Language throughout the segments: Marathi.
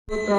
Thank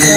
you.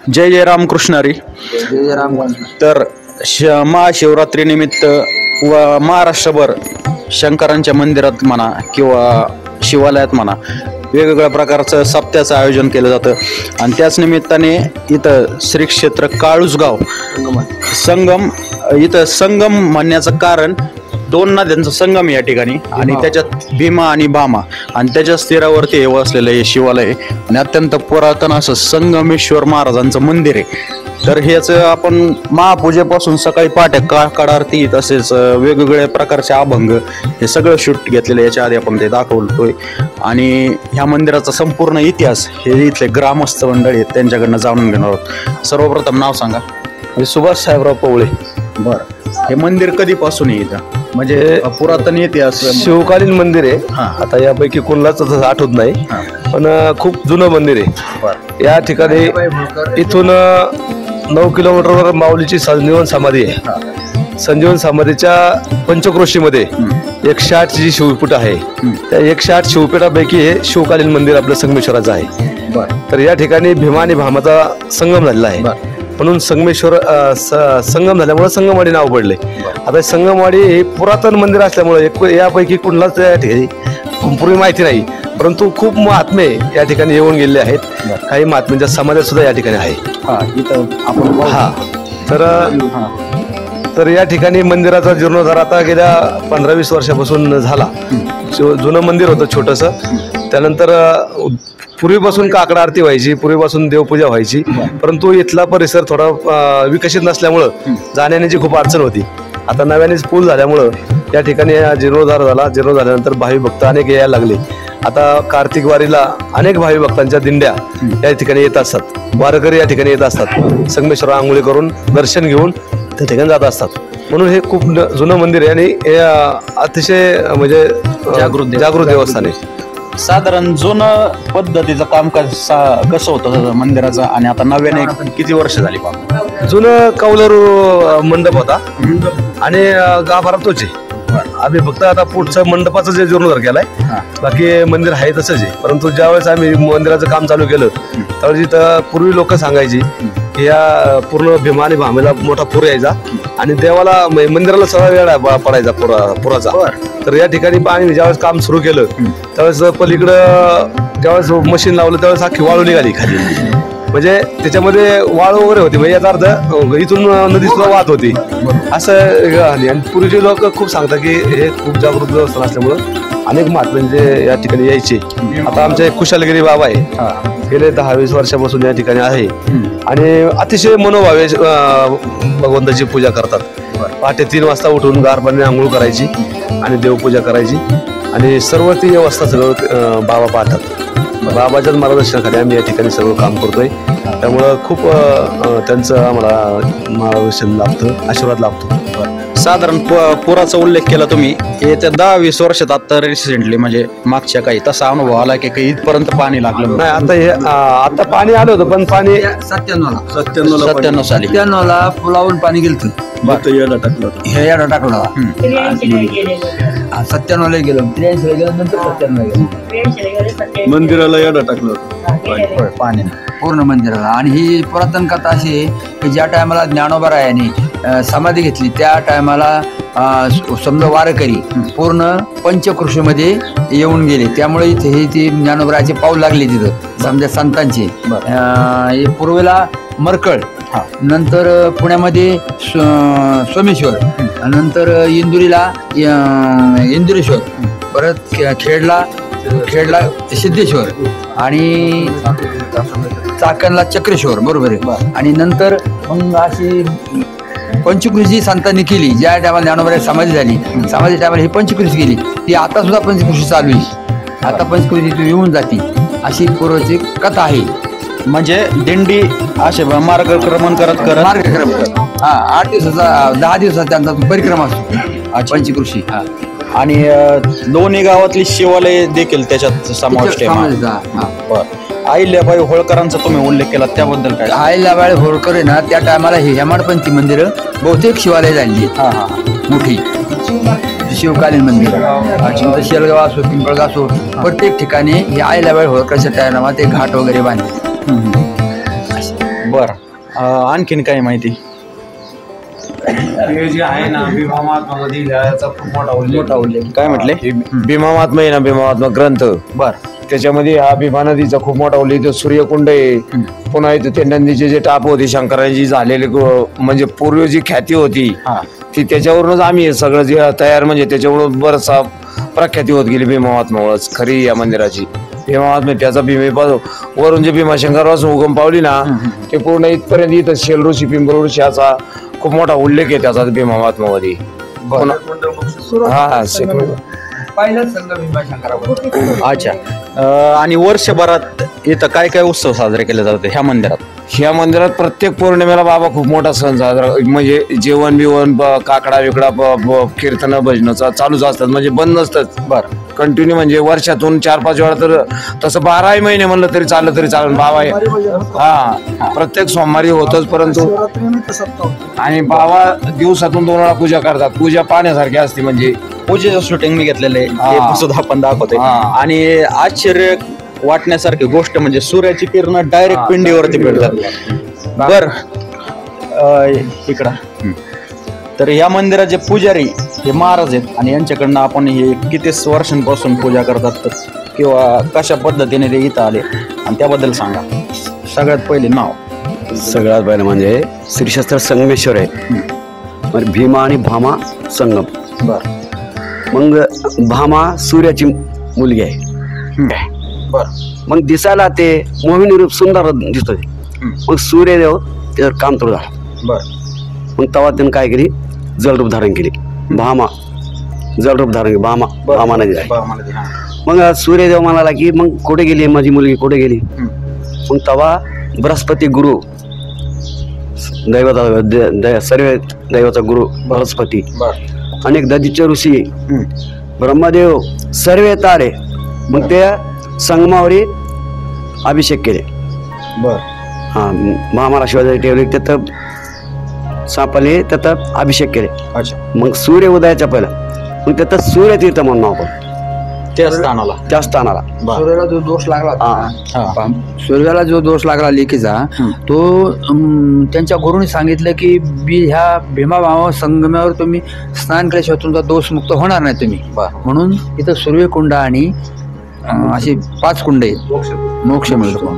जय जय रामकृष्ण हरी. जय रामकृष्ण. तर महाशिवरात्री निमित्त व महाराष्ट्रभर शंकरांच्या मंदिरात म्हणा किंवा शिवालयात म्हणा वेगवेगळ्या प्रकारचं सप्त्याचं आयोजन केलं जातं आणि त्याच निमित्ताने इथं श्री क्षेत्र काळुसगाव संगम म्हणण्याचं कारण दोन नद्यांचा संगम या ठिकाणी आणि त्याच्यात भीमा आणि बामा आणि त्याच्याच तीरावरती हे वसलेलं हे शिवालय आणि अत्यंत पुरातन असं संगमेश्वर महाराजांचं मंदिर आहे. तर हेच आपण महापूजेपासून सकाळी पहाटे काकड आरती तसेच वेगवेगळ्या प्रकारचे अभंग हे सगळं शूट घेतलेलं याच्या आधी आपण ते दाखवतोय आणि ह्या मंदिराचा संपूर्ण इतिहास हे इथले ग्रामस्थ मंडळी आहेत त्यांच्याकडनं जाणून घेणार आहोत. सर्वप्रथम नाव सांगा. सुभाष साहेबराव पवळे. बरं, हे मंदिर कधीपासून आहे इथं? म्हणजे पुरातन इतिहास शिवकालीन मंदिर आहे. आता यापैकी कोणालाच तसं आठवत नाही पण खूप जुनं मंदिर आहे. या ठिकाणी इथून 9 किलोमीटरवर माऊलीची निवन समाधी आहे. संजीवन समाधीच्या पंचक्रोशीमध्ये 108 जी शिवपीठ आहे त्या 108 शिवपीठापैकी हे शिवकालीन मंदिर आपलं संगमेश्वराचं आहे. तर या ठिकाणी भीमा आणि भामाचा संगम झालेला आहे, म्हणून संगमेश्वर संगम झाल्यामुळे संगमवाडी नाव पडले. आता संगमवाडी हे पुरातन मंदिर असल्यामुळे यापैकी कुठलाच या ठिकाणी पूर्वी माहिती नाही, परंतु खूप महात्मे या ठिकाणी येऊन गेलेले आहेत. काही महात्म्यांच्या समाधी सुद्धा या ठिकाणी आहे. तर या ठिकाणी मंदिराचा जीर्णोद्धार आता गेल्या 15-20 वर्षापासून झाला. जुनं मंदिर होतं छोटंसं, त्यानंतर पूर्वीपासून काकडा आरती व्हायची, पूर्वीपासून देवपूजा व्हायची, परंतु इथला परिसर थोडा विकसित नसल्यामुळं जाण्याची खूप अडचण होती. आता नव्यानेच पूल झाल्यामुळं या ठिकाणी जीर्णोद्धार झाला. जीर्णोद्धार झाल्यानंतर भावी भक्त अनेक यायला लागले. आता कार्तिक वारीला अनेक भावी भक्तांच्या दिंड्या या ठिकाणी येत असतात, वारकरी या ठिकाणी येत असतात, संगमेश्वर आंघोळी करून दर्शन घेऊन त्या ठिकाणी जात असतात. म्हणून हे खूप जुनं मंदिर आहे आणि हे अतिशय म्हणजे जागृत देवस्थान आहे. साधारण जुनं पद्धतीचं काम कसं होतं मंदिराचं आणि आता नव्याने किती वर्ष झाली? जुनं कौलरू मंडप होता आणि गाभारा तोच आहे. आम्ही फक्त आता पुढचं मंडपाचं जे जीर्णोद्धार केलाय, बाकी मंदिर आहे तसंच आहे. परंतु ज्यावेळेस आम्ही मंदिराचं काम चालू केलं त्यावेळेस इथं पूर्वी लोक सांगायची की या पूर्ण भीमा आणि भामेला मोठा पूर यायचा आणि देवाला मंदिराला सगळा वेळ पडायचा पुराचा. तर या ठिकाणी आम्ही ज्यावेळेस काम सुरू केलं त्यावेळेस पलीकडं ज्यावेळेस मशीन लावलं त्यावेळेस अख्खी वाळू निघाली खाली, म्हणजे त्याच्यामध्ये वाळू वगैरे होती. म्हणजे याचा अर्थ इथून नदी सुद्धा वाहत होती असं. आणि पूर्वीचे लोक खूप सांगतात की हे खूप जागृत देवस्थान असल्यामुळं अनेक महात्मे या ठिकाणी यायचे. आता आमचे कुशालगिरी बाबा आहे, गेले 10-20 वर्षापासून या ठिकाणी आहे आणि अतिशय मनोभावे भगवंताची पूजा करतात. पहाटे 3 वाजता उठून गार पाण्याने आंघोळ करायची आणि देवपूजा करायची आणि सर्व ती व्यवस्था सगळं बाबा पाहतात. बाबाच्याच मार्गदर्शनाखाली आम्ही या ठिकाणी सगळं काम करतोय. त्यामुळं खूप त्यांचं आम्हाला मार्गदर्शन लाभतं, आशीर्वाद लाभतो. साधारण पुराचा उल्लेख केला तुम्ही, येत्या 10-20 वर्षात आता रिसेंटली म्हणजे मागच्या काही तसा अनुभव आला की काही इथपर्यंत पाणी लागलं नाही? आता हे आता पाणी आलं होतं, पण पाणी 97 साली पुलावून पाणी गेलं, याला टाकलं होतं. हे याला टाकलं 97ला गेलो, 83ला गेलो, नंतर 97ला गेलो. मंदिराला याला टाकलं होतं पाणी पूर्ण मंदिराला. आणि ही पुरातन कथा अशी आहे की ज्या टायमाला ज्ञानोबा रायांनी समाधी घेतली त्या टायमाला समजा वारकरी पूर्ण पंचकृषीमध्ये येऊन गेले, त्यामुळे इथे हे ती ज्ञानोबराचे पाऊल लागले तिथं समजा संतांचे. पूर्वेला मरकळ, नंतर पुण्यामध्ये सोमेश्वर, नंतर इंदुरीला इंदुरेश्वर, परत खेडला सिद्धेश्वर आणि चाकणला चक्रेश्वर, बरोबर आहे. आणि नंतर मग अशी पंचकृषी संतांनी केली. ज्या टायमाला ज्ञानोबा समाधी झाली, समाधी टायमाला ही पंचकृषी केली, ती आता सुद्धा पंचकृषी चालू आहे. आता पंचकृषी येऊन जाते अशी पूर्वची कथा आहे. म्हणजे दिंडी असे मार्गक्रमण करत 8 दिवसाचा 10 दिवसाचा त्यांचा परिक्रमा असतो पंचकृषी. आणि दोन्ही गावातली शिवालय देखील त्याच्यात समाविष्ट आहे. अहिल्याबाई होळकरांचा तुम्ही उल्लेख केला, त्याबद्दल काय? अहिल्याबाई होळकर आहे ना, त्या टायमाला हे हेमाडपंथी मंदिर बहुतेक शिवालय झाली मोठी शिवकालीन मंदिर. शेलगाव असो, पिंपळगाव असो, प्रत्येक ठिकाणी हे अहिल्याबाई होळकरच्या टायमाला ते घाट वगैरे बांधले. बरं, आणखीन काय माहिती? हे जे आहे ना भीमा महात्मामध्ये याचा खूप मोठा उल्लेख. काय म्हटले? भीमा महात्मा आहे ना, भीमा महात्मा ग्रंथ, बरं, त्याच्यामध्ये हा भीमा नदीचा खूप मोठा उल्लेख. सूर्यकुंड आहे, पुन्हा इथं ते नदीचे जे टाप होते शंकरांची झालेली, म्हणजे पूर्वी जी ख्याती होती ती त्याच्यावरूनच आम्ही सगळं जे तयार, म्हणजे त्याच्यावरून बरंचसा प्रख्याती होत गेली भीमा महात्मामुळेच खरी या मंदिराची. भीमा महात्मा त्याचा वरून जे भीमाशंकरापासून उगम पावली ना, ते पूर्ण इथपर्यंत इथं शेल ऋषी, पिंपळ ऋषी असा खूप मोठा उल्लेख आहे त्याचा भीमा महात्मामध्ये. अच्छा. आणि वर्षभरात इथं काय काय उत्सव साजरे केले जातात ह्या मंदिरात? ह्या मंदिरात प्रत्येक पौर्णिमेला बाबा खूप मोठा सण साजरा, म्हणजे जेवण बिवण, काकडा विकडा, कीर्तन भजनाचा चालूच असतात, म्हणजे बंद नसतात. बरं. कंटिन्यू म्हणजे वर्षातून 4-5 वेळा तर तसं 12 महिने म्हणलं तरी चाललं तरी चालेल. बाबा हा प्रत्येक सोमवारी होतच, परंतु आणि बाबा दिवसातून 2 वेळा पूजा करतात. पूजा पाहण्यासारखी असते. म्हणजे पूजेचं शूटिंग मी घेतलेलं आहे ते सुद्धा आपण दाखवतोय. आणि आश्चर्य वाटण्यासारखी गोष्ट म्हणजे सूर्याची किरण डायरेक्ट पिंडीवरती पडतात. बर इकडं तर या मंदिराचे पुजारी हे महाराज आहेत आणि यांच्याकडनं आपण हे किती वर्षांपासून पूजा करतात किंवा कशा पद्धतीने ते इथं आले आणि त्याबद्दल सांगा. सगळ्यात पहिले नाव. सगळ्यात पहिलं म्हणजे श्रीक्षेत्र संगमेश्वर आहे. मग भीमा आणि भामा संगम. बर मग भामा सूर्याची मुलगी आहे. बर मग दिसायला ते मोहिनी रूप सुंदर दिसतोय. मग सूर्यदेव त्याच्यावर कामतोड झाला. बर मग तेव्हा त्यानं काय केली, जलरूप धारण केली. भामा जलरूप धारण केली. भामा नदी आहे. मग सूर्यदेव म्हणाला की मग कुठे गेली माझी मुलगी, कुठे गेली. मग तेव्हा बृहस्पती गुरु दैवता सर्व दैवाचा गुरु बृहस्पती, अनेक दधीचे ऋषी, ब्रह्मदेव सर्व तारे मग त्या संगमावरी अभिषेक केले. बर हा महामारा शिवाजी ठेवले तिथं सापले तिथं अभिषेक केले. अच्छा. मग सूर्य उदयाच्या पहिला मग तिथं सूर्यतीर्थ म्हणून नाव पडलं त्या स्थानाला. त्या स्थानाला. सूर्याला जो दोष लागला हा. होता, सूर्याला जो दोष लागला लेकीचा, तो त्यांच्या गुरुने सांगितलं की ह्या भीमाभावा संगमावर तुम्ही स्नान केल्याशिवाय तुमचा दोष मुक्त होणार नाही तुम्ही. म्हणून इथं सूर्यकुंड आणि अशी 5 कुंड आहेत. मोक्ष मिळतो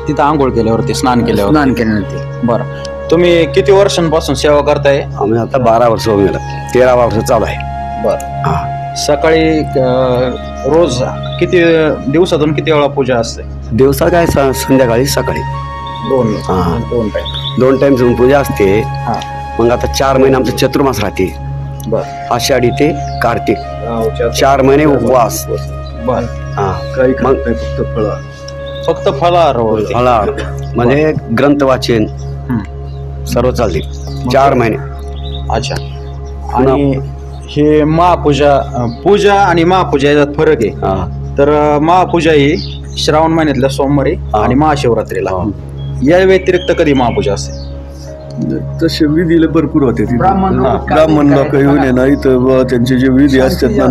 तिथं आंघोळ केल्यावरती, स्नान केल्यावर. स्नान केल्यानंतर. बरं तुम्ही किती वर्षांपासून सेवा करताय. आम्ही आता 12 वर्ष होऊन गेलं. 13 वर्ष चालू आहे. बर सकाळी रोज किती दिवसातून किती वेळा पूजा असते. दिवसा काय संध्याकाळी सकाळी 2 टाइम पूजा असते. मग आता 4 महिने आमचं चतुर्मास राहते. बर आषाढी ते कार्तिक 4 महिने उपवास. बर मग फक्त फळाहार फळाहार म्हणजे ग्रंथ वाचन सर्व चालते 4 महिने. अच्छा. आणि हे महापूजा, पूजा आणि महापूजा याच्यात फरक आहे. तर महापूजा ही श्रावण महिन्यातल्या सोमवारी आणि महाशिवरात्रीला. या व्यतिरिक्त कधी महापूजा असते. तसे विधीला भरपूर होते. ब्राह्मण लोक येऊन आहे ना इथं त्यांचे जे विधी असतात ना,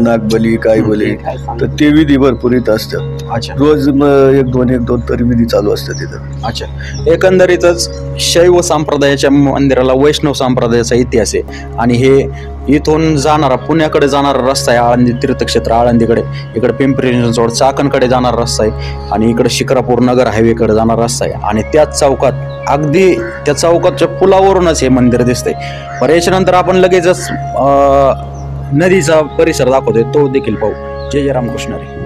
नागबली काय बली, तर ते विधी भरपूर इथं असतात. अच्छा. रोज 1-2 तरी विधी चालू असतात तिथं. अच्छा. एकंदरीतच शैव संप्रदायाच्या मंदिराला वैष्णव संप्रदायाचा इतिहास आहे. आणि हे इथून जाणारा पुण्याकडे जाणारा रस्ता आहे. आळंदी तीर्थक्षेत्र आळंदीकडे, इकडे पिंपरी चिंचवड चाकणकडे जाणारा रस्ता आहे. आणि इकडे शिक्रापूर नगर हायवेकडे जाणारा रस्ता आहे. आणि त्याच चौकात, अगदी त्या चौकातच्या पुलावरूनच हे मंदिर दिसतंय. पण याच्यानंतर आपण लगेचच नदीचा परिसर दाखवतोय, तो देखील पाहू. जय रामकृष्ण रे.